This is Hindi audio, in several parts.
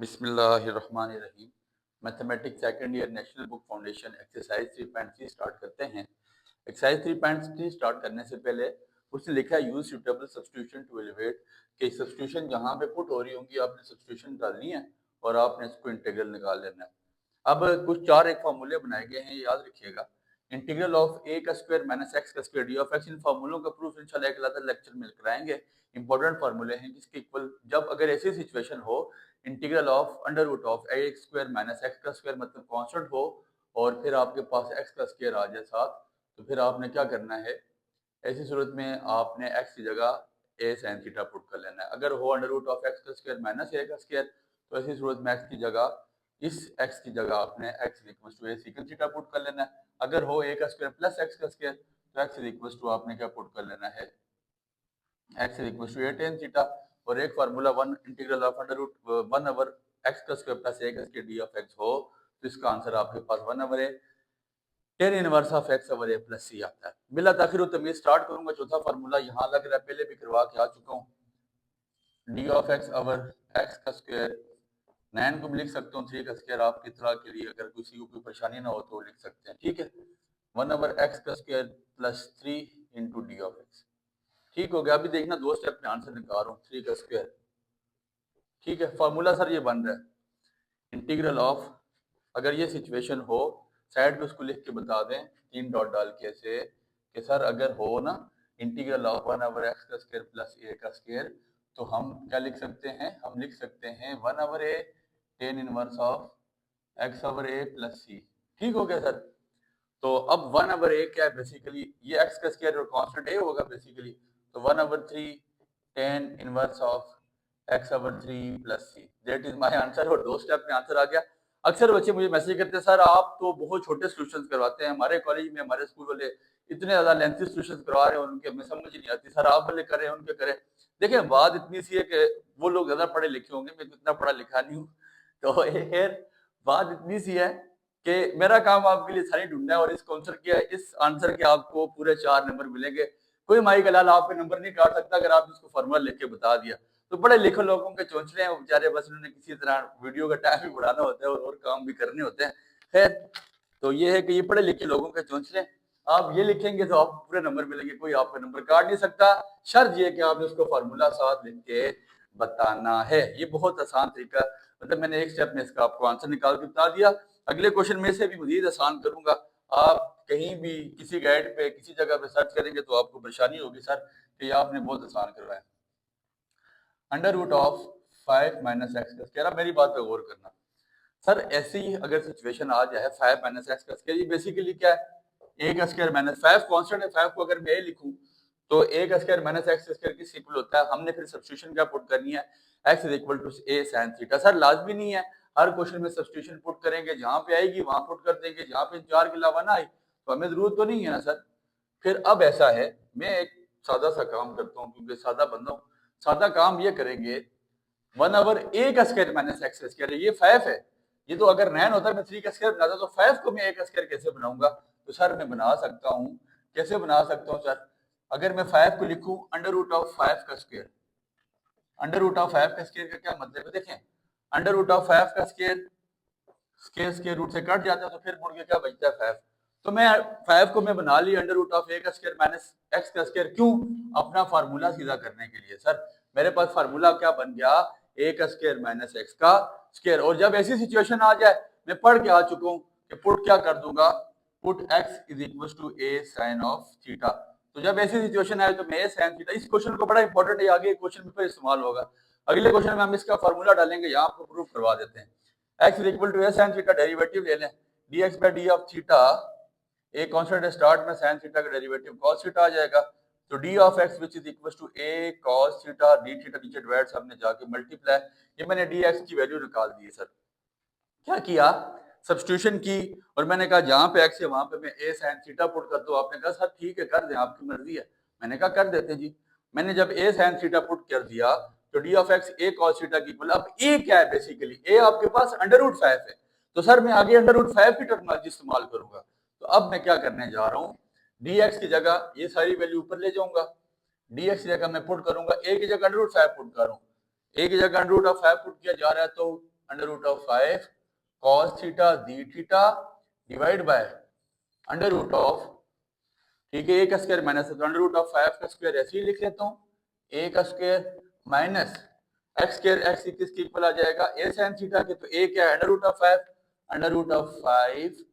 बिस्मिल्लाहिर्रहमानिर्रहीम। Mathematics second year national book foundation exercise 3.3 start करते हैं। एक्सरसाइज 3.3 स्टार्ट करने से पहले उसने लिखा है use suitable substitution to elevate कि सब्स्टिट्यूशन जहां पे पुट हो रही होंगी आपने सब्स्टिट्यूशन डालनी है और आपने इसको इंटीग्रल निकाल लेना है। अब कुछ चार एक फार्मूले बनाए गए हैं, याद रखिएगा। इंटीग्रल ऑफ ए का स्क्वायर माइनस एक्स का स्क्वायर डी ऑफ एक्स, इन फार्मूलों का प्रूफ इंशाल्लाह एक अलग लेक्चर में कराएंगे। इंपॉर्टेंट फार्मूले हैं जिसके इक्वल जब अगर ऐसी सिचुएशन हो integral of under root of x square minus x का स्क्वायर मतलब कांस्टेंट हो और फिर आपके पास एक्स का स्क्वायर आ जाए साथ, तो फिर आपने क्या करना है, ऐसी सूरत में आपने एक्स की जगह ए साइन थीटा पुट कर लेना है। अगर हो अंडर रूट ऑफ एक्स का स्क्वायर माइनस ए का स्क्वायर, तो ऐसी सूरत में एक्स की जगह इस एक्स की जगह आपने x equals to a secant theta put कर लेना है। अगर हो ए का स्क्वायर प्लस एक्स का स्क्वायर, तो एक्स इक्वल्स टू आपने क्या पुट कर लेना है, x equals to a tan theta. और एक formula one integral of under root one over x का स्क्वायर प्लस ए का स्क्वायर डी ऑफ एक्स हो, तो इसका आंसर आपके पास one over a tan inverse of x over a plus c आता है। बिला ताखिर तमीज स्टार्ट करूंगा। चौथा फार्मूला यहाँ लग रहा है, पहले भी करवा के आ चुका हूँ। D of x over x का स्क्वायर, 9 को भी लिख सकते हो 3 का स्क्वायर, आपकी तरह के लिए अगर किसी को कोई परेशानी ना हो तो लिख सकते हैं, ठीक है। 1 ओवर एक्स का square plus 3 into d of x. ठीक हो गया। अभी देखना दो स्टेप में आंसर निकाल रहा हूँ। 3 का स्क्वायर, ठीक है। फार्मूला सर ये बन रहा है इंटीग्रल ऑफ, अगर ये सिचुएशन हो साइड पे उसको लिख के बता दें 3 डॉट डाल के ऐसे कि सर अगर हो ना इंटीग्रल ऑफ 1 ओवर एक्स का स्क्वायर प्लस ए का स्क्वायर, तो हम क्या लिख सकते हैं, हम लिख सकते हैं 1 over a tan inverse of x over a plus c. ठीक हो गया सर। तो अब 1 ओवर ए क्या है, बेसिकली ये एक्स का स्क्वायर और कांस्टेंट ए होगा बेसिकली, तो 1 over 3 tan inverse of x over 3 plus c, that is my answer. और दो स्टेप में आंसर आ गया। अक्सर बच्चे मुझे मैसेज करते हैं सर आप तो बहुत छोटे सॉल्यूशंस करवाते हैं, हमारे कॉलेज में हमारे स्कूल वाले इतने ज्यादा लेंथी सॉल्यूशंस करवा रहे हैं और उनके हमें समझ ही नहीं आती, सर आप वाले करें उनके करें। देखिए बात इतनी सी है कि वो लोग ज्यादा पढ़े लिखे होंगे, मैं तो इतना पढ़ा लिखा नहीं हूँ। तो खैर बात इतनी सी है कि मेरा काम आपके लिए सारी ढूंढना है और इस आंसर के आपको पूरे 4 नंबर मिलेंगे। कोई माई का लाल आपके नंबर नहीं काट सकता अगर आप इसको फॉर्मूला लिख के बता दिया। तो बड़े लिखे लोगों के चौंचले हैं वो बेचारे, बस उन्होंने किसी तरह वीडियो का टाइम भी बढ़ाना होता है और काम भी करने होते हैं। खैर तो ये है कि ये पढ़े लिखे लोगों के चौंचले, आप ये लिखेंगे तो आपको पूरे नंबर मिलेंगे, कोई आपका नंबर काट नहीं सकता। शर्त ये कि आपने उसको फार्मूला साथ लिख के बताना है। ये बहुत आसान तरीका, मतलब मैंने एक स्टेप में इसका आपको आंसर निकाल के बता दिया। अगले क्वेश्चन में से भी मजीद आसान करूंगा। आप कहीं भी किसी गाइड पे किसी जगह पे सर्च करेंगे तो आपको परेशानी होगी सर कि आपने बहुत आसान करवाया। Under root of 5 minus x का स्क्वायर, मेरी बात पे गौर करना सर। ऐसी अगर सिचुएशन आ जाए 5 माइनस एक्स का स्क्वायर, ये बेसिकली क्या है, ए का स्क्वायर माइनस 5 कांस्टेंट है, 5 को अगर मैं ए लिखूं तो ए का स्क्वायर माइनस एक्स स्क्वायर किस इक्वल होता है। हमने फिर सब्स्टिट्यूशन क्या पुट करनी है, x is equal to a sine theta. Sir लाजमी नहीं है हर क्वेश्चन में सब्स्टिट्यूशन पुट करेंगे, जहां पे आएगी वहां पुट कर देंगे, जहां पे 4 के अलावा ना आई तो हमें जरूरत तो नहीं है ना सर। फिर अब ऐसा है, मैं एक सादा सा काम करता हूँ क्योंकि सादा बंदा हूँ। सादा काम ये करेंगे 1 ओवर ए का स्क्वायर माइनस एक्स का स्क्वायर, ये 5 है। ये तो अगर 9 होता है मैं 3 का स्क्वायर बनाता तो 5 को मैं ए का स्क्वायर कैसे बनाऊंगा। तो सर मैं बना सकता हूँ, कैसे बना सकता हूँ सर, अगर मैं 5 को लिखूं अंडर रूट ऑफ 5 का स्क्वायर। अंडर रूट ऑफ 5 का स्क्वायर का क्या मतलब है, देखें अंडर रूट ऑफ 5 का स्क्वायर स्क्वायर स्क्वायर रूट से कट जाता है तो फिर मुड़ के क्या बचता है 5। तो मैं 5 को मैं बना ली अंडर रूट ऑफ ए का स्क्वायर माइनस एक्स का स्क्वायर, क्यों, अपना फार्मूला सीधा करने के लिए। सर मेरे पास फार्मूला क्या बन गया, ए का स्क्वायर माइनस एक्स का स्क्वायर। और जब ऐसी सिचुएशन आ जाए, मैं पढ़ के आ चुका हूं कि पुट क्या कर दूंगा, put x is equal to a sine of theta. तो जब ऐसी सिचुएशन आए तो मैं ए साइन थीटा, इस क्वेश्चन को बड़ा इंपॉर्टेंट है, आगे क्वेश्चन में इस्तेमाल होगा। अगले क्वेश्चन में हम इसका फार्मूला डालेंगे, यहाँ आपको प्रूफ करवा देते हैं। x is equal to a sin theta, derivative ले लें dx by d of theta, a constant है स्टार्ट में, sin थीटा का डेरिवेटिव cos थीटा आ जाएगा। तो d of x which is equal to a cos theta d theta नीचे डिवाइड सामने जाके मल्टीप्लाई, ये मैंने dx की वैल्यू निकाल दी है। सर क्या किया, सब्स्टिट्यूशन की, और मैंने कहा जहां पे x है वहां पे मैं a sin थीटा पुट कर दूं। आपने कहा सर ठीक है कर दें, आपकी मर्जी है। मैंने कहा कर देते जी। मैंने जब a sin थीटा पुट कर दिया तो d of x a cos theta की इक्वल, अब a क्या है, बेसिकली a आपके पास अंडर रूट 5 है, तो सर मैं आगे अंडर रूट 5 की टर्मिनोलॉजी इस्तेमाल करूंगा। तो अब मैं क्या करने जा रहा हूँ, dx की जगह ये सारी वैल्यू ऊपर ले जाऊंगा, dx की जगह मैं पुट करूंगा a की जगह अंडर रूट 5 पुट करूं, a की जगह अंडर रूट ऑफ 5 पुट किया जा रहा है तो under root of 5 cos theta d theta divide by under root of, ठीक है, ए का स्क्वायर माइनस है तो अंडर रूट ऑफ 5 का स्क्वायर ऐसे ही लिख लेता हूँ, ए का square minus x square, x किसके इक्वल आ जाएगा, ए साइन थीटा के, तो ए क्या है under root of 5, under root of 5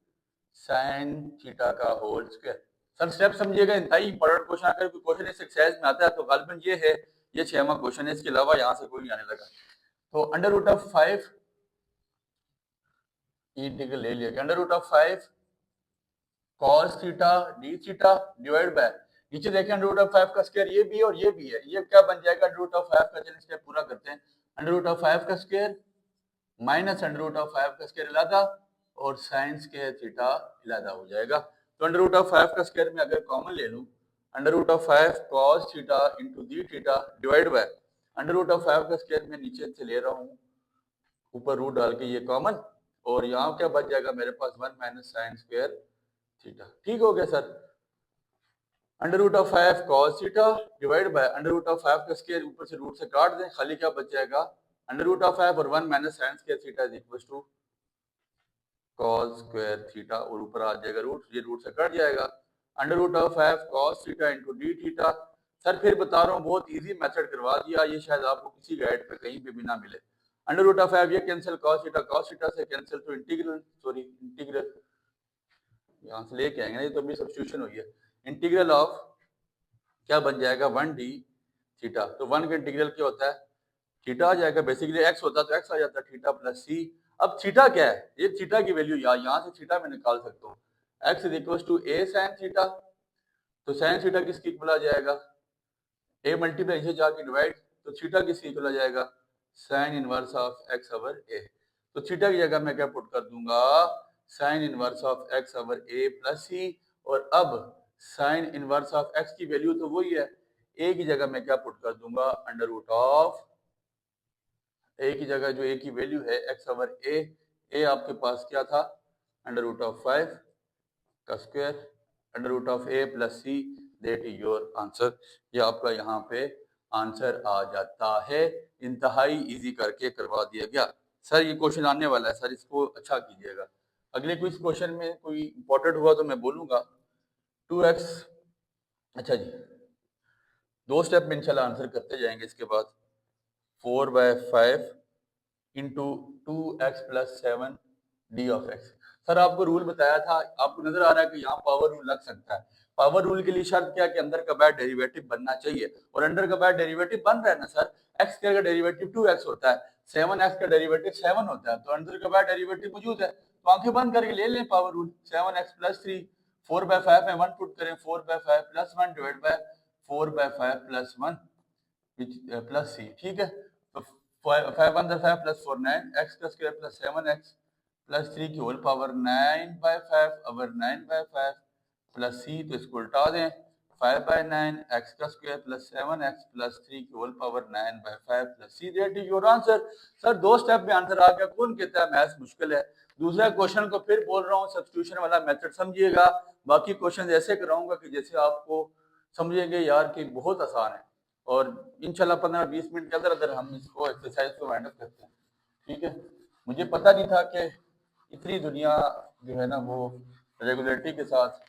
sine theta का होल स्क्वायर। सर स्टेप समझिएगा, इंतहाई इंपॉर्टेंट क्वेश्चन, अगर कोई क्वेश्चन इस एक्सरसाइज में आता है तो गालिबन ये है, ये 6वां क्वेश्चन है, इसके अलावा यहाँ से कोई नहीं आने लगा। तो अंडर रूट ऑफ 5 इंटीग्रल ले लिया, under root of 5 cos theta d theta divide by, नीचे देखें अंडर रूट ऑफ 5 का स्क्वायर ये भी है और ये भी है, ये क्या बन जाएगा अंडर रूट ऑफ 5 का, चलिए स्टेप पूरा करते हैं, अंडर रूट ऑफ 5 का square minus under root of 5 का स्क्वायर अलग और साइन स्क्वायर थीटा अलग हो जाएगा। तो अंडर रूट ऑफ 5 का स्क्वायर में अगर कॉमन ले लूं, under root of 5 cos theta into d theta divide by under root of 5 का स्क्वायर में नीचे से ले रहा हूं, ऊपर रूट डाल के ये कॉमन, और यहाँ क्या बच जाएगा मेरे पास 1 माइनस साइन स्क्वायर थीटा। ठीक हो गया sir, under root of 5 cos theta divide by under root of 5 का स्क्वायर, ऊपर से रूट से काट दें, खाली क्या बच जाएगा अंडर रूट ऑफ 5 और 1 minus sine square theta is equal to cos square theta, और ऊपर आ जाएगा रूट, ये रूट से कट जाएगा, under root of 5 cos theta into d theta. Sir फिर बता रहा हूँ बहुत इजी मेथड करवा दिया, ये शायद आपको किसी गाइड पे कहीं पे भी ना मिले। अंडर रूट ऑफ 5 ये कैंसिल, cos थीटा से कैंसिल, तो इंटीग्रल यहाँ से लेके आएंगे ना, ये तो अभी सब्स्टिट्यूशन हुई है, इंटीग्रल ऑफ क्या बन जाएगा 1d थीटा, तो 1 का इंटीग्रल क्या होता है, थीटा आ जाएगा, बेसिकली x होता तो x आ जाता, थीटा प्लस c। अब थीटा क्या है, ये थीटा की वैल्यू यहाँ से थीटा में निकाल सकता हूँ, x is equal to a sine theta, तो साइन थीटा किसकी इक्वल आ जाएगा, a मल्टीप्लाई नीचे जाके डिवाइड, तो थीटा किसकी इक्वल आ जाएगा, sign inverse of x over a, तो थीटा की जगह मैं क्या पुट कर दूंगा, sign inverse of x over a plus c, और अब साइन इनवर्स ऑफ x की वैल्यू तो वही है, a की जगह मैं क्या पुट कर दूंगा, अंडर रूट ऑफ a की जगह जो a की वैल्यू है x ओवर a आपके पास क्या था, अंडर रूट ऑफ 5 का square under root of a plus c, that is your answer. ये आपका यहाँ पे आंसर आ जाता है, इंतहाई इजी करके करवा दिया गया। सर ये क्वेश्चन आने वाला है सर, इसको अच्छा कीजिएगा, अगले क्विज क्वेश्चन में कोई इंपॉर्टेंट हुआ तो मैं बोलूंगा। 2x, अच्छा जी, दो स्टेप में इंशाल्लाह आंसर करते जाएंगे, इसके बाद 4/5 into 2x plus 7 D of x. Sir आपको रूल बताया था, आपको नजर आ रहा है कि यहाँ पावर रूल लग सकता है, पावर रूल के लिए शर्त क्या कि अंदर का बाय डेरिवेटिव बनना चाहिए, और अंदर का बाय डेरिवेटिव बन रहा है ना सर, x का डेरिवेटिव 2x होता है, 7x का डेरिवेटिव 7 होता है, तो अंदर का बाय डेरिवेटिव मौजूद है, तो आंखें बंद करके ले लें पावर रूल, 7x प्लस 3, 4/5 में 1 पुट करें, 4/5 plus 1 divide by 4/5 plus 1 plus c, ठीक है, तो 5 अंदर 5 प्लस 4 9, x का स्क्वायर प्लस 7x प्लस 3 की whole power 9/5 over 9/5 plus c, तो इसको उल्टा दें, 5/9 x का स्क्वायर प्लस 7x प्लस 3 की whole power 9/5 plus c, that is your answer. Sir दो स्टेप में आंसर आ गया, कौन कहता है मैथ्स मुश्किल है। दूसरा क्वेश्चन को फिर बोल रहा हूँ, सब्स्टिट्यूशन वाला मेथड समझिएगा, बाकी क्वेश्चन ऐसे कराऊंगा कि जैसे आपको समझेंगे यार कि बहुत आसान है, और इंशाल्लाह 15-20 मिनट के अंदर अंदर हम इसको एक्सरसाइज को वाइंड अप करते हैं, ठीक है। मुझे पता नहीं था कि इतनी दुनिया जो है ना वो रेगुलरिटी के साथ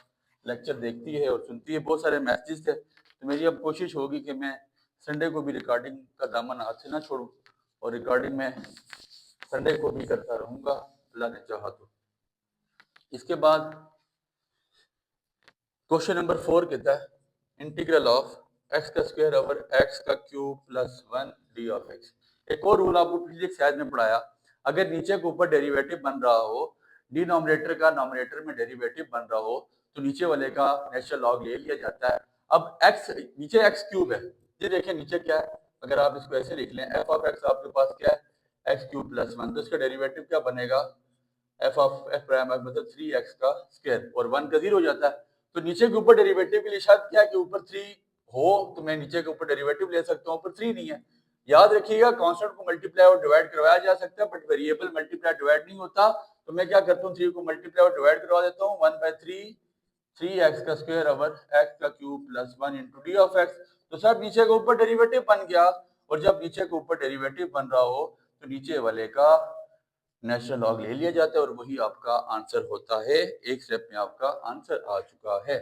लेक्चर देखती है और सुनती है, बहुत सारे मैसेजेस थे, तो मेरी अब कोशिश होगी कि मैं संडे को भी रिकॉर्डिंग का दामन हाथ से ना छोड़ूं, और रिकॉर्डिंग में संडे को भी करता रहूंगा अल्लाह ने चाहा तो। इसके बाद क्वेश्चन नंबर 4 कहता है इंटीग्रल ऑफ x का स्क्वायर ओवर x का cube plus 1 D of x। एक और रूल आपको पिछली एक्सरसाइज में पढ़ाया, अगर नीचे के ऊपर डेरिवेटिव बन रहा हो, डिनोमिनेटर का नोमिनेटर में डेरिवेटिव बन रहा हो, तो नीचे वाले का नेचुरल लॉग ले लिया जाता है। अब x नीचे x क्यूब है, ये देखें नीचे क्या है, अगर आप इसको ऐसे लिख लें f ऑफ x आपके पास क्या है x क्यूब प्लस 1, तो इसका डेरिवेटिव क्या बनेगा f ऑफ f प्राइम मतलब 3x का स्क्वायर, और 1 का 0 हो जाता है, तो नीचे के ऊपर डेरिवेटिव के लिए शर्त क्या है कि ऊपर 3 हो तो मैं नीचे के ऊपर डेरिवेटिव ले सकता हूँ, ऊपर 3 नहीं है। याद रखिएगा कांस्टेंट को मल्टीप्लाई और डिवाइड करवाया जा सकता है, बट वेरिएबल मल्टीप्लाई डिवाइड नहीं होता, तो मैं क्या करता हूँ 3 को मल्टीप्लाई और डिवाइड करवा देता हूँ, 1/3 3x का स्क्वायर ओवर x का cube plus 1 into d of x। तो सर नीचे के ऊपर डेरिवेटिव बन गया, और जब नीचे के ऊपर डेरिवेटिव बन रहा हो तो नीचे वाले का नेचुरल लॉग ले लिया जाता है और वही आपका आंसर होता है। एक स्टेप में आपका आंसर आ चुका है।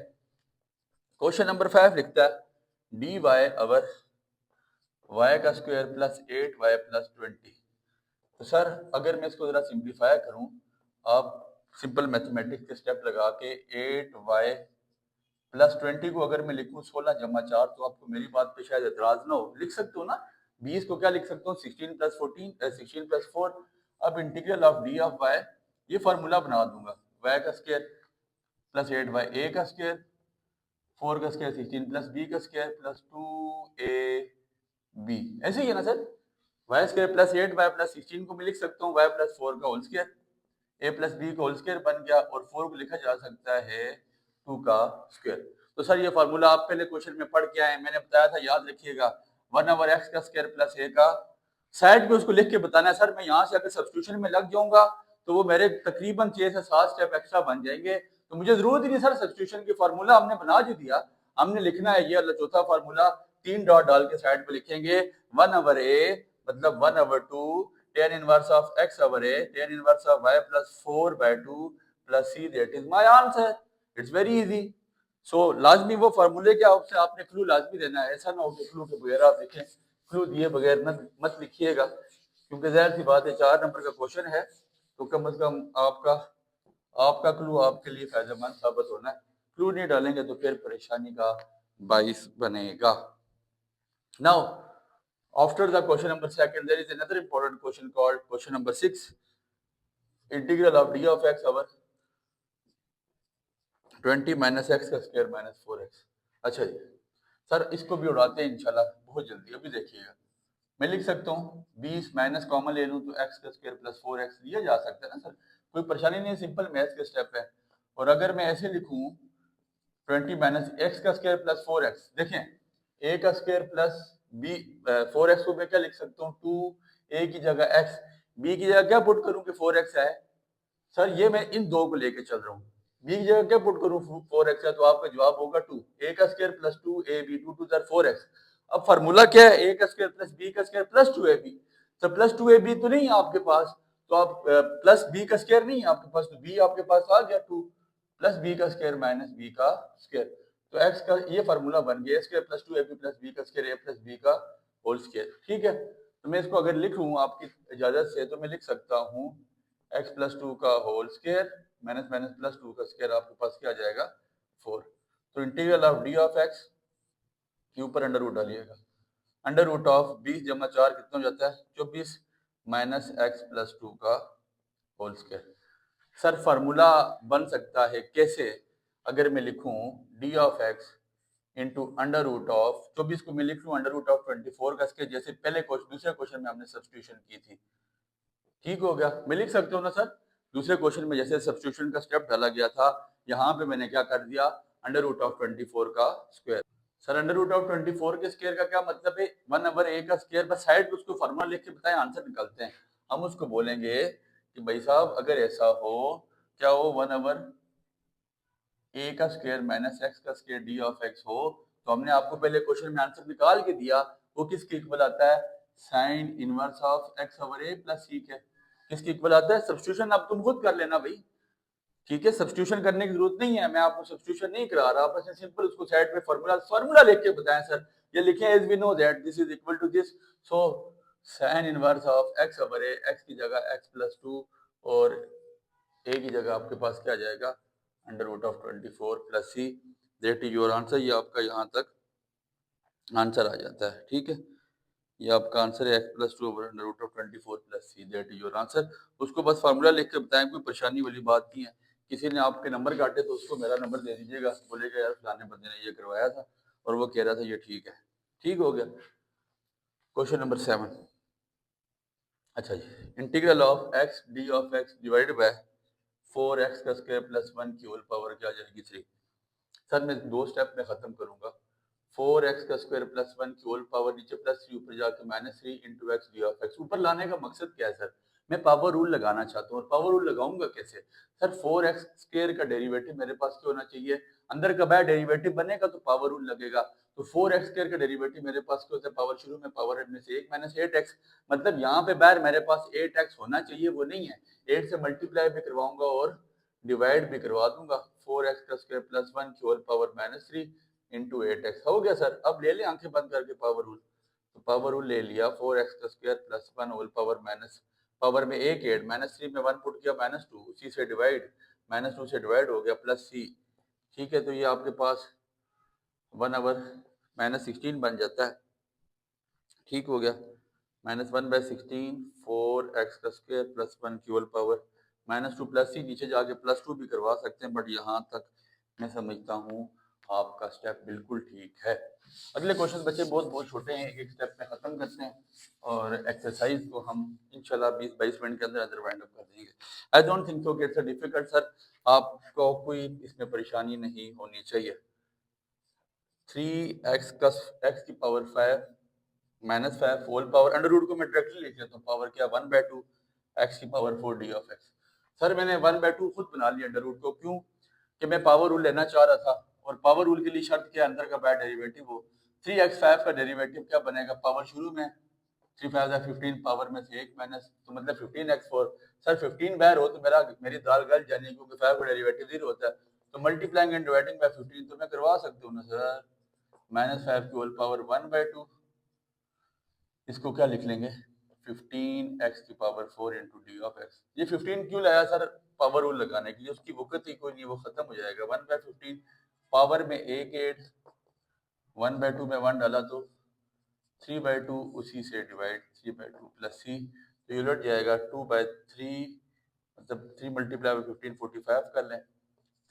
क्वेश्चन नंबर 5 लिखता है dy अवर y का स्क्वायर प्लस 8y प्लस 20। तो सर अगर मैं इसको जरा सिंप्लीफाई करूं, आप सिंपल मैथमेटिक्स के स्टेप लगा के 8y प्लस 20 को अगर मैं लिखूं 16 जमा 4, तो आपको मेरी बात पे शायद एतराज ना हो, लिख सकते हो ना। 20 को क्या लिख सकता हूँ 16 प्लस 14 16 प्लस 4। अब integral of D of Y, ये फार्मूला बना दूंगा, y का स्क्वायर प्लस 8y a का स्क्वायर, 4 का स्क्वायर 16 प्लस b का स्क्वायर प्लस 2ab। ऐसे ही है ना sir, Y square plus 8y plus 16 को मैं लिख सकता हूँ y प्लस 4 का whole square, a plus b का होल स्क्वायर बन गया, और 4 को लिखा जा सकता है 2 का स्क्वायर। तो सर ये फार्मूला आप पहले क्वेश्चन में पढ़ के आए, मैंने बताया था, याद रखिएगा। 1 ओवर x का स्क्वायर प्लस a का, साइड पे उसको लिख के बताना है। सर मैं यहाँ से अगर सब्स्टिट्यूशन में लग जाऊंगा तो वो मेरे तकरीबन 6 से 7 स्टेप एक्स्ट्रा बन जाएंगे, तो मुझे जरूरत ही नहीं सर सब्स्टिट्यूशन की। फार्मूला हमने बना जो दिया, हमने लिखना है ये चौथा फार्मूला, 3 डॉट डाल के साइड पे लिखेंगे 1 ओवर a मतलब 1 over 2 tan inverse of x over a tan inverse of y plus 4 by 2 plus c, that is my answer. It's very easy. So लाजमी वो फार्मूले के आपसे आपने क्लू लाजमी देना है, ऐसा ना हो कि क्लू के बगैर आप लिखें। क्लू दिए बगैर मत लिखिएगा, क्योंकि जाहिर सी बात है 4 नंबर का क्वेश्चन है, तो कम से कम आपका क्लू आपके लिए फायदेमंद साबित होना है। क्लू नहीं डालेंगे तो फिर परेशानी का बाइस बनेगा। Now after the question number 2, there is another important question called question number 6, integral of d of x over 20 minus x का स्क्वायर minus 4x। अच्छा जी सर, इसको भी उड़ाते हैं इंशाल्लाह बहुत जल्दी। अभी देखिएगा, मैं लिख सकता हूँ 20 माइनस कॉमन ले लूँ तो x का स्क्वायर प्लस 4x लिया जा सकता है ना सर, कोई परेशानी नहीं, सिंपल मैथ्स का स्टेप है। और अगर मैं ऐसे लिखूँ 20 माइनस एक्स का स्क्वायर प्लस 4x, देखें a का स्क्वायर प्लस b 4x को मैं क्या लिख सकता हूँ 2a की जगह x, b की जगह क्या पुट करूँ कि 4x है। सर ये मैं इन दो को लेके चल रहा हूँ, b की जगह क्या पुट करूँ 4x है, तो आपका जवाब होगा 2 a का स्क्वायर प्लस 2ab 2 2 4x। अब फार्मूला क्या है, a का स्क्वायर प्लस b का स्क्वायर प्लस 2ab। तो प्लस 2ab तो नहीं है आपके पास, तो आप प्लस b का स्क्वायर नहीं है आपके पास, तो b आपके पास आ गया 2 प्लस b का स्क्वायर माइनस b का स्क्वायर। तो x का ये फार्मूला बन गया, square plus 2ab plus b का स्क्वायर a प्लस b का होल स्क्वायर। ठीक है, तो मैं इसको अगर लिखूं आपकी इजाजत से, तो मैं लिख सकता हूँ x प्लस 2 का whole square minus minus plus 2 का स्क्वायर, आपके पास क्या आ जाएगा 4। तो integral of D of x के ऊपर अंडर रूट डालिएगा, अंडर रूट ऑफ 20 जमा 4 कितना हो जाता है 24 माइनस x प्लस 2 का होल स्क्वायर। सर फार्मूला बन सकता है कैसे, अगर मैं लिखूं d of x into under root of 24 को मैं लिख लूं अंडर रूट ऑफ 24 का स्क्वायर, जैसे पहले दूसरे क्वेश्चन में हमने सब्स्टिट्यूशन की थी। ठीक हो गया, मैं लिख सकता हूँ ना सर, दूसरे क्वेश्चन में जैसे सब्स्टिट्यूशन का स्टेप डाला गया था, यहाँ पे मैंने क्या कर दिया अंडर रूट ऑफ 24 का square. Sir under root of 24 के स्क्वायर का क्या मतलब है 1 ओवर a का स्क्वायर, बस साइड उसको फार्मूला लिख के बताएं, आंसर निकालते हैं। हम उसको बोलेंगे कि भाई साहब अगर ऐसा हो, क्या हो 1 ओवर a का स्क्वायर माइनस x का स्क्वायर d ऑफ x हो, तो हमने आपको पहले क्वेश्चन में आंसर निकाल के दिया, वो किसके इक्वल आता है sign inverse of x over a plus c के, किसके इक्वल आता है। सब्स्टिट्यूशन अब तुम खुद कर लेना भाई, ठीक है, सब्स्टिट्यूशन करने की जरूरत नहीं है, मैं आपको सब्स्टिट्यूशन नहीं करा रहा, बस सिंपल उसको साइड पे फार्मूला लिख के बताएं सर। ये लिखें as we know that this is equal to this, so sine inverse of x over a, x की जगह x प्लस 2 और a की जगह आपके पास क्या आ जाएगा under root of 24 plus c, that is your answer. ये आपका यहाँ तक आंसर आ जाता है। ठीक है, ये आपका आंसर है x plus 2 over under root of 24 plus c, that is your answer. उसको बस फार्मूला लिख के बताएं, कोई परेशानी वाली बात नहीं है। किसी ने आपके नंबर काटे तो उसको मेरा नंबर दे दीजिएगा, बोलेगा यार फलाने बंदे ने ये करवाया था और वो कह रहा था ये ठीक है। ठीक हो गया। क्वेश्चन नंबर 7, अच्छा जी, integral of x d of x divided by 4x का स्क्वायर प्लस 1 की होल पावर क्या आ जाएगी 3। सर मैं दो स्टेप में खत्म करूंगा, 4x का स्क्वायर प्लस 1 की होल पावर नीचे प्लस 3 ऊपर जाके minus 3 into x D of x. ऊपर लाने का मकसद क्या है सर, मैं पावर रूल लगाना चाहता हूँ, और पावर रूल लगाऊंगा कैसे सर, 4x स्क्वायर का डेरिवेटिव मेरे पास क्या होना चाहिए, अंदर का बाय डेरिवेटिव बनेगा तो पावर रूल लगेगा, तो 4x² का डेरिवेटिव मेरे पास क्या होता है, पावर शुरू में पावर में से 1 माइनस 8x, मतलब यहाँ पे बाहर मेरे पास 8x होना चाहिए, वो नहीं है। 8 से मल्टीप्लाई भी करवाऊंगा और डिवाइड भी करवा दूंगा। 4x² प्लस 1 की whole power minus 3 into 8x हो गया सर। अब ले लें आंखें बंद करके पावर रूल, तो पावर रूल ले लिया। 4x² plus 1 whole power minus power में 1 8 माइनस 3 में 1 पुट किया माइनस 2, उसी से डिवाइड, माइनस 2 से डिवाइड हो गया प्लस c। ठीक है, तो ये आपके पास 1 ओवर माइनस 16 बन जाता है। ठीक हो गया, माइनस 1/16 4x² प्लस 1 की whole power minus 2 plus c, नीचे जाके प्लस 2 भी करवा सकते हैं, बट यहाँ तक मैं समझता हूँ आपका स्टेप बिल्कुल ठीक है। अगले क्वेश्चन बच्चे बहुत बहुत छोटे हैं, एक एक स्टेप में खत्म करते हैं और एक्सरसाइज को हम इंशाल्लाह 20-22 मिनट के अंदर अंदर वाइंड अप कर देंगे। आई डोंट थिंक सो कि इट्स डिफिकल्ट सर, आपको कोई इसमें परेशानी नहीं होनी चाहिए। 3x का x की power 5 minus 5 whole power under root को मैं डायरेक्टली लिख लेता हूँ, पावर क्या 1/2 x की power 4 d of x। Sir मैंने 1/2 खुद बना लिया अंडर रूट को, क्यों कि मैं पावर रूल लेना चाह रहा था, और पावर रूल के लिए शर्त क्या, अंदर का बाय डेरिवेटिव हो। 3x5 का डेरिवेटिव क्या बनेगा, पावर शुरू में 3 5 15 पावर में से 1 माइनस, तो मतलब 15x4। सर 15 बाहर हो तो मेरी दाल गल जानी, क्योंकि 5 का डेरिवेटिव 0 होता है, तो मल्टीप्लाइंग एंड डिवाइडिंग बाय 15 तो मैं करवा सकता हूँ ना सर। माइनस 5 की होल पावर 1/2, इसको क्या लिख लेंगे 15x की power 4 into d of x. ये 15 क्यों लाया सर, पावर रूल लगाने के लिए, उसकी वक़्त ही कोई नहीं, वो खत्म हो जाएगा। 1/15 पावर में 1 8, 1/2 में 1 डाला तो 3/2, उसी से डिवाइड 3/2 प्लस c, तो ये उलट जाएगा 2/3, मतलब 3 मल्टीप्लाई बाय 15 45 कर लें।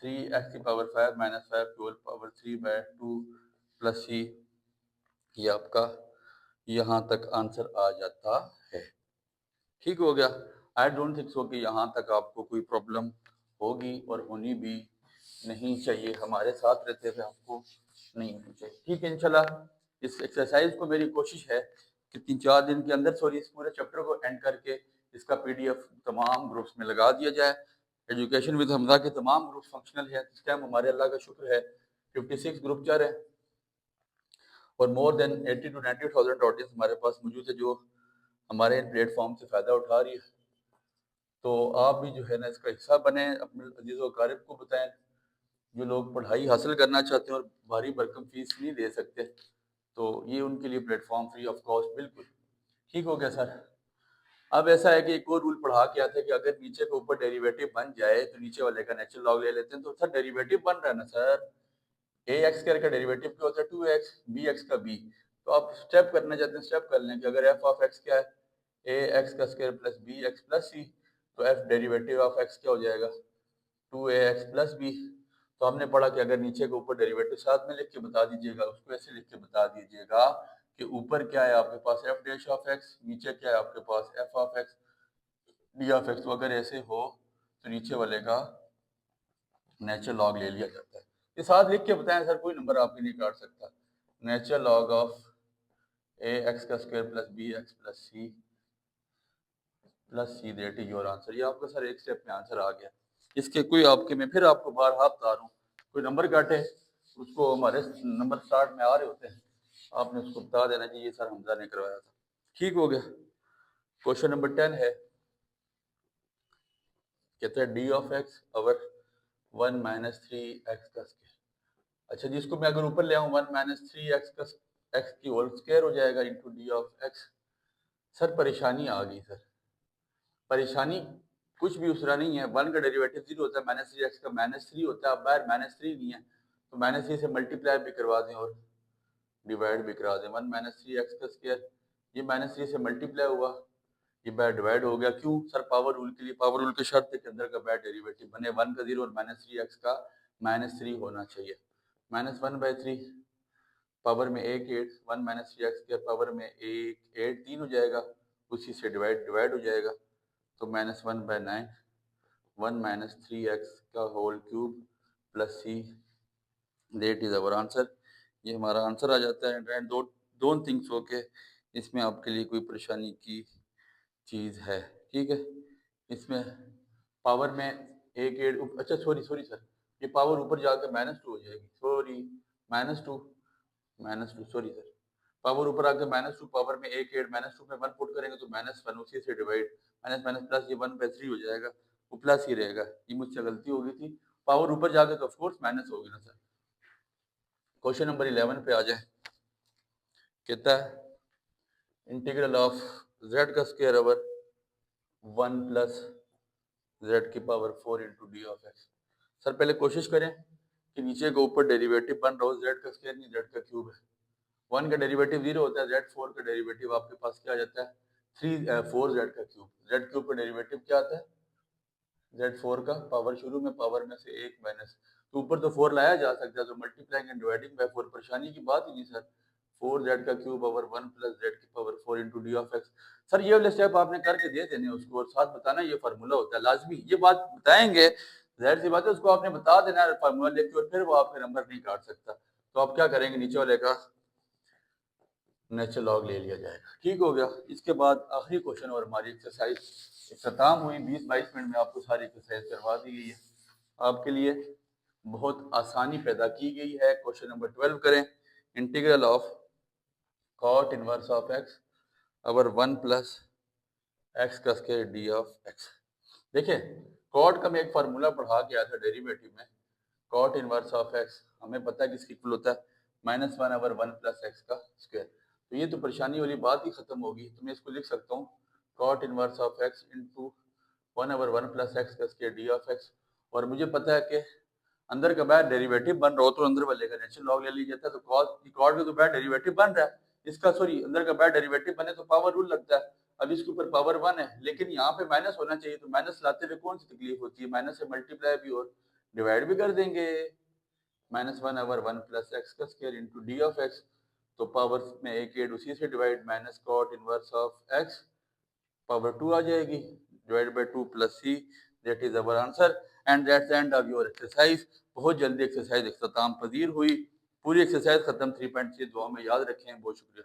3x की पावर 5 माइनस 5 की होल पावर 3/2 प्लस c, ये आपका यहाँ तक आंसर आ जाता है। ठीक हो गया। आई डोंट थिंक सो कि यहाँ तक आपको कोई प्रॉब्लम होगी, और होनी भी नहीं चाहिए, हमारे साथ रहते हुए आपको नहीं होनी चाहिए। ठीक है, इंशाल्लाह इस एक्सरसाइज को मेरी कोशिश है कि 3-4 दिन के अंदर इस पूरे चैप्टर को एंड करके इसका PDF तमाम ग्रुप्स में लगा दिया जाए। एजुकेशन विद हमजा के तमाम ग्रुप फंक्शनल है इस टाइम, हमारे अल्लाह का शुक्र है 56 ग्रुप चल रहे हैं, और मोर देन 80 to 90,000 ऑडियंस हमारे पास मौजूद है जो हमारे प्लेटफॉर्म से फ़ायदा उठा रही है। तो आप भी जो है ना इसका हिस्सा बने, अपने अजीज़ व अकारिब को बताएं। जो लोग पढ़ाई हासिल करना चाहते हैं और भारी भरकम फीस नहीं दे सकते, तो ये उनके लिए प्लेटफॉर्म फ्री ऑफ कॉस्ट बिल्कुल। ठीक हो गया सर। अब ऐसा है कि एक और रूल पढ़ा के आते हैं कि अगर नीचे के ऊपर डेरिवेटिव बन जाए तो नीचे वाले का नेचुरल लॉग ले लेते हैं। तो सर डेरिवेटिव बन रहा है ना सर, ax² का डेरिवेटिव क्या होता है 2x, bx का b। तो आप स्टेप करना चाहते हैं, स्टेप कर लें कि अगर f ऑफ x क्या है ax² plus bx plus c, तो f डेरिवेटिव ऑफ x क्या हो जाएगा 2ax प्लस b। तो हमने पढ़ा कि अगर नीचे के ऊपर डेरिवेटिव साथ में लिख के बता दीजिएगा, उसको ऐसे लिख के बता दीजिएगा कि ऊपर क्या है आपके पास f डैश ऑफ x, नीचे क्या है आपके पास f of x d of x। तो अगर ऐसे हो तो नीचे वाले का नेचुरल लॉग ले लिया जाता है। ये साथ लिख के बताएं सर, कोई नंबर आपके नहीं काट सकता। Natural log of ax² plus bx plus c that is your answer. ये आपका सर एक स्टेप में आंसर आ गया। इसके कोई आपके में फिर आपको बार हाथ बता रहा हूँ, कोई नंबर काटे उसको, हमारे नंबर स्टार्ट में आ रहे होते हैं, आपने उसको बता देना कि ये सर हमजा ने करवाया था। ठीक हो गया। क्वेश्चन नंबर 10 है, कहता है D of x over 1 minus 3x²। अच्छा जी, इसको मैं अगर ऊपर ले आऊँ 1 माइनस 3x की होल स्क्वायर हो जाएगा into d of x. Sir परेशानी आ गई सर, परेशानी कुछ भी उसरा नहीं है। 1 का डेरिवेटिव 0 होता है, माइनस 3x का माइनस 3 होता है। अब बाहर माइनस 3 नहीं है, तो माइनस 3 से मल्टीप्लाई भी करवा दें और डिवाइड भी करा दें। 1 माइनस 3x², ये माइनस 3 से मल्टीप्लाई हुआ, ये बाय डिवाइड हो गया। क्यों सर, पावर रूल के लिए। पावर रूल के शर्त है कि अंदर का बाय डेरिवेटिव बने 1 का 0 और माइनस 3x का माइनस 3 होना चाहिए। माइनस 1/3 पावर में 1 8, 1 माइनस 3x² पावर में 1 8 3 हो जाएगा, उसी से डिवाइड हो जाएगा। तो माइनस 1/9 1 माइनस 3x का whole cube plus c, that is our answer. ये हमारा आंसर आ जाता है। एंड डोंट थिंक सो के इसमें आपके लिए कोई परेशानी की चीज़ है। ठीक है, इसमें पावर में 1 8, अच्छा सॉरी सर, ये पावर ऊपर जाकर -2 हो जाएगी, सॉरी -2 -2 सॉरी सर, पावर ऊपर आके -2 पावर में 1 8 -2 में 1 पुट करेंगे तो -1 उसी से डिवाइड, माइनस माइनस प्लस, ये 1 पे 3 हो जाएगा, वो प्लस ही रहेगा। ये मुझसे गलती हो गई थी, पावर ऊपर जाके तो ऑफ कोर्स माइनस होगी ना सर। क्वेश्चन नंबर 11 पे आ जाए। कहता है इंटीग्रल ऑफ z का स्क्वायर ओवर 1 प्लस z की power 4 into d of x. Sir पहले कोशिश करें कि नीचे के ऊपर डेरिवेटिव बन रहा हो, z का स्क्वायर नहीं z का क्यूब है। 1 का डेरिवेटिव 0 होता है, z4 का डेरिवेटिव आपके पास क्या आ जाता है 4z का क्यूब। z क्यूब का डेरिवेटिव क्या आता है z4 का, पावर शुरू में पावर में से 1 माइनस, तो ऊपर तो 4 लाया जा सकता है, तो मल्टीप्लाइंग एंड डिवाइडिंग बाय 4 परेशानी की बात ही नहीं सर। 4z का क्यूब ओवर 1 प्लस z की power 4 into d of x. Sir ये वाले स्टेप आपने करके दे देने उसको, और साथ बताना ये फार्मूला होता है लाजमी, ये बात बताएंगे, जाहिर सी बात है उसको आपने बता देना है फार्मूला लेके, और फिर वो आपका नंबर नहीं काट सकता। तो आप क्या करेंगे, नीचे वाले का नेचुरल लॉग ले लिया जाएगा, ठीक हो गया। इसके बाद आखिरी क्वेश्चन और हमारी एक्सरसाइज खत्म हुई, 20-22 मिनट में आपको सारी एक्सरसाइज करवा दी गई है। आपके लिए बहुत आसानी पैदा की गई है। क्वेश्चन नंबर 12 करें, integral of cot inverse of x over 1 plus x का स्क्वायर डी ऑफ एक्स। देखिए कॉट का मैं एक फार्मूला पढ़ा के आया था डेरिवेटिव में, कॉट इनवर्स ऑफ एक्स हमें पता है किसकी इक्वल होता है -1 ओवर 1 प्लस एक्स का स्क्वायर। तो ये तो परेशानी वाली बात ही खत्म होगी, तो मैं इसको लिख सकता हूँ cot inverse of x into 1 over 1 plus x का स्क्वायर डी ऑफ एक्स। और मुझे पता है कि अंदर का बाहर डेरिवेटिव बन रहा हो तो अंदर वाले का नेचुरल लॉग ले लिया जाता है, तो कॉट का तो बाहर डेरिवेटिव बन रहा है, इसका सॉरी अंदर का बाहर डेरिवेटिव बने तो पावर रूल लगता है। अब इसके ऊपर पावर 1 है, लेकिन यहाँ पे माइनस होना चाहिए, तो माइनस लाते हुए कौन सी तकलीफ होती है, माइनस से मल्टीप्लाई भी और डिवाइड भी कर देंगे। -1 ओवर 1 प्लस एक्स का square into d of x, तो पावर में 1 8 उसी से divide, minus cot inverse of x power 2 आ जाएगी, divide by 2 plus c, that is our answer and that's the end of your exercise. बहुत जल्दी एक्सरसाइज इख्तिताम पजीर हुई। पूरी एक्सरसाइज खत्म 3.6 दुआ में याद रखें। बहुत शुक्रिया।